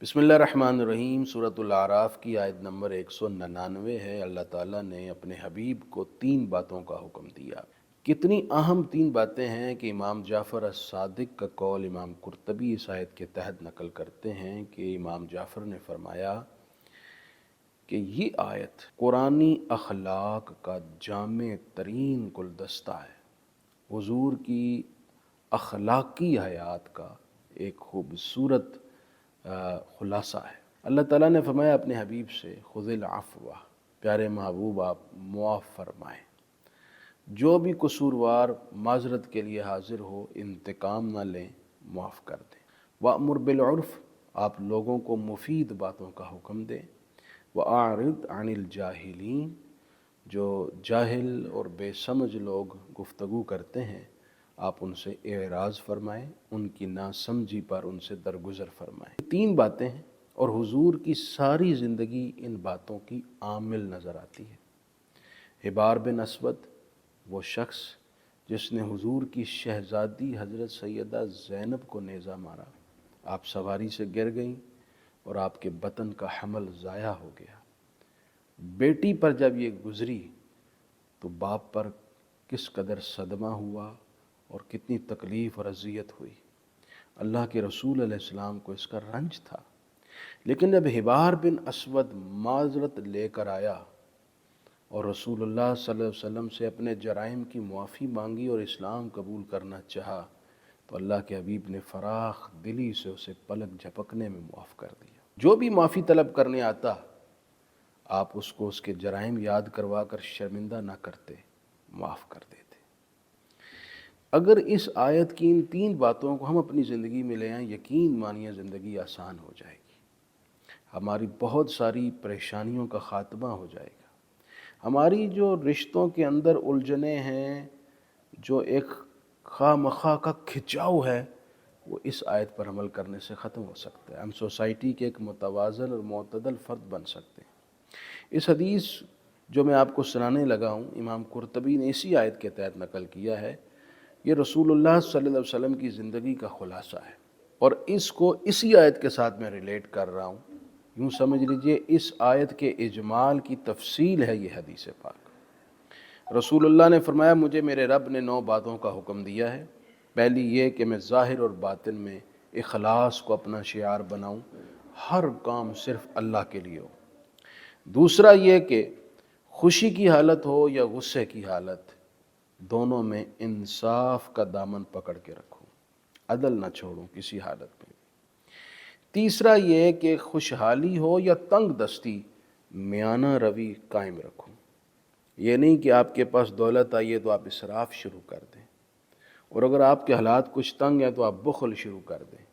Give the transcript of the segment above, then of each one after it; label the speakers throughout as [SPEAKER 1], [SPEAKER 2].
[SPEAKER 1] बिस्मिल्लाहिर्रहमानिर्रहीम। सूरतुल आराफ की आयत नंबर 199 है। अल्लाह ताला ने अपने हबीब को 3 बातों का हुक्म दिया। कितनी अहम 3 बातें हैं कि इमाम जाफ़र as-सादिक का कौल इमाम कुर्तबी इस आयत के तहत नकल करते हैं कि इमाम जाफ़र ने फरमाया कि ये आयत कुरानी अखलाक का जामे तरीन गुलदस्ता है, हुजूर की अखलाकी हयात का एक खूबसूरत खुलासा है। अल्लाह ताला ने फरमाया अपने हबीब से, खुज़िल अफ़्वा, प्यारे महबूब आप मुआफ़ फरमाएँ। जो भी कसूरवार माज़रत के लिए हाजिर हो, इंतकाम न लें, मुआफ़ कर दें। वअमुर बिल उर्फ़, आप लोगों को मुफ़ीद बातों का हुक्म दें। वअरिद अनिल जाहिलीन, जो जाहिल और बेसमझ लोग गुफ्तगू करते हैं आप उनसे एराज़ फरमाएँ, उनकी नासमझी पर उनसे दरगुज़र फरमाएँ। 3 बातें हैं और हुजूर की सारी ज़िंदगी इन बातों की आमिल नज़र आती है। हिबार बिन असवद, वो शख्स जिसने हुजूर की शहज़ादी हज़रत सैयदा ज़ैनब को नेज़ा मारा, आप सवारी से गिर गईं और आपके बतन का हमल ज़ाया हो गया। बेटी पर जब ये गुज़री तो बाप पर किस कदर सदमा हुआ और कितनी तकलीफ़ और अज़ियत हुई। अल्लाह के रसूल अलैहिस्सलाम को इसका रंज था। लेकिन जब हिबार बिन असवद माज़रत लेकर आया और रसूलुल्लाह सल्लल्लाहु अलैहि वसल्लम से अपने जराइम की मुआफ़ी मांगी और इस्लाम कबूल करना चाहा, तो अल्लाह के हबीब ने फ़राख दिली से उसे पलक झपकने में मुआफ़ कर दिया। जो भी माफ़ी तलब करने आता, आप उसको उसके जराइम याद करवा कर शर्मिंदा ना करते, माफ़ कर देते। अगर इस आयत की इन 3 बातों को हम अपनी ज़िंदगी में ले आएँ, यकीन मानिए ज़िंदगी आसान हो जाएगी। हमारी बहुत सारी परेशानियों का ख़ात्मा हो जाएगा। हमारी जो रिश्तों के अंदर उलझने हैं, जो एक खामखा का खिंचाव है, वो इस आयत पर अमल करने से ख़त्म हो सकता है। हम सोसाइटी के एक मुतवाज़न और मुतदल फ़र्द बन सकते हैं। इस हदीस जो मैं आपको सुनाने लगा हूँ, इमाम कुर्तबी ने इसी आयत के तहत नकल किया है। ये रसूलुल्लाह सल्लल्लाहु अलैहि वसल्लम की ज़िंदगी का खुलासा है और इसको इसी आयत के साथ मैं रिलेट कर रहा हूँ। यूँ समझ लीजिए इस आयत के इजमाल की तफसील है ये हदीस पाक। रसूलुल्लाह ने फरमाया, मुझे मेरे रब ने 9 बातों का हुक्म दिया है। पहली ये कि मैं ज़ाहिर और बातिन में इखलास को अपना शियार बनाऊँ, हर काम सिर्फ़ अल्लाह के लिए हो। दूसरा ये कि खुशी की हालत हो या गुस्से की हालत, दोनों में इंसाफ का दामन पकड़ के रखूं, अदल ना छोड़ूं किसी हालत में। तीसरा ये कि खुशहाली हो या तंग दस्ती, मियाना रवि कायम रखूं। ये नहीं कि आपके पास दौलत आई है तो आप इसराफ शुरू कर दें, और अगर आपके हालात कुछ तंग हैं तो आप बुखल शुरू कर दें,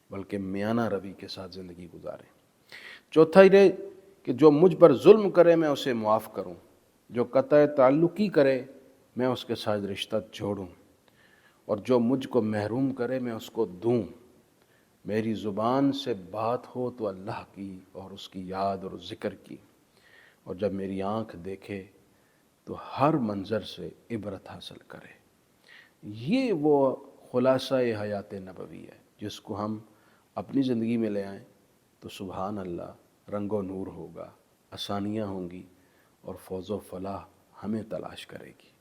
[SPEAKER 1] बल्कि मियाना रवि के साथ ज़िंदगी गुजारें। चौथा ये कि जो मुझ पर जुल्म करे मैं उसे मुआफ़ करूं, जो क़त्अ ताल्लुक़ी करे मैं उसके साथ रिश्ता जोड़ूं, और जो मुझको महरूम करे मैं उसको दूं। मेरी ज़ुबान से बात हो तो अल्लाह की और उसकी याद और ज़िक्र की, और जब मेरी आँख देखे तो हर मंज़र से इबरत हासिल करे। ये वो खुलासा हयात नबवी है जिसको हम अपनी ज़िंदगी में ले आएँ तो सुभान अल्लाह, रंगो नूर होगा, आसानियाँ होंगी और फ़ौज़ो फ़लाह हमें तलाश करेगी।